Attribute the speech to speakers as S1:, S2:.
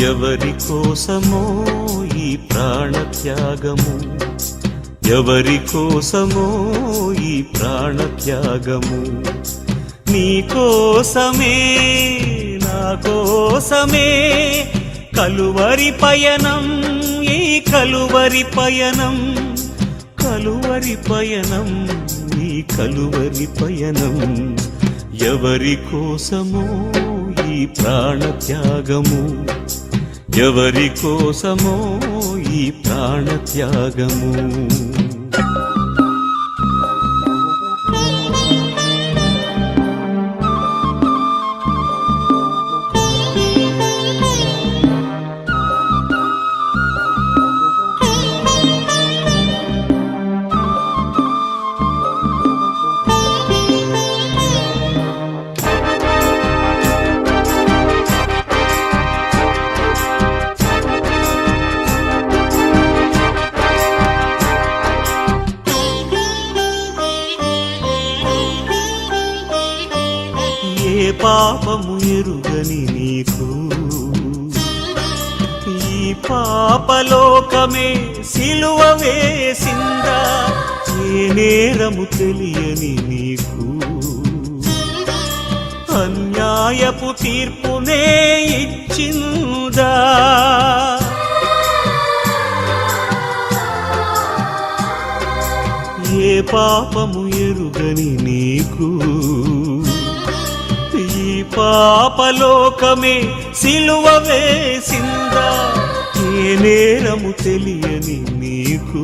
S1: ఎవరి కోసమో ఈ ప్రాణత్యాగము, ఎవరి కోసమో ఈ ప్రాణత్యాగము, నీ కోసమే నా కోసమే కలువరి పయనం, ఈ కలువరి పయనం, కలువరి పయనం, ఈ కలువరి పయనం. ఎవరి కోసమో ఈ ప్రాణత్యాగము, ఎవరి కోసమో ఈ ప్రాణత్యాగము. ఏ పాపము ఎరుగని నీకు ఈ పాపలోకమే సిలువ వేసిందా, ఏ నేరము తెలియని నీకు అన్యాయపు తీర్పునే ఇచ్చిందా. ఏ పాపము ఎరుగని నీకు ఈ పాపలోకమే సిలువ వేసిందా, ఏ నేరము తెలియని నీకు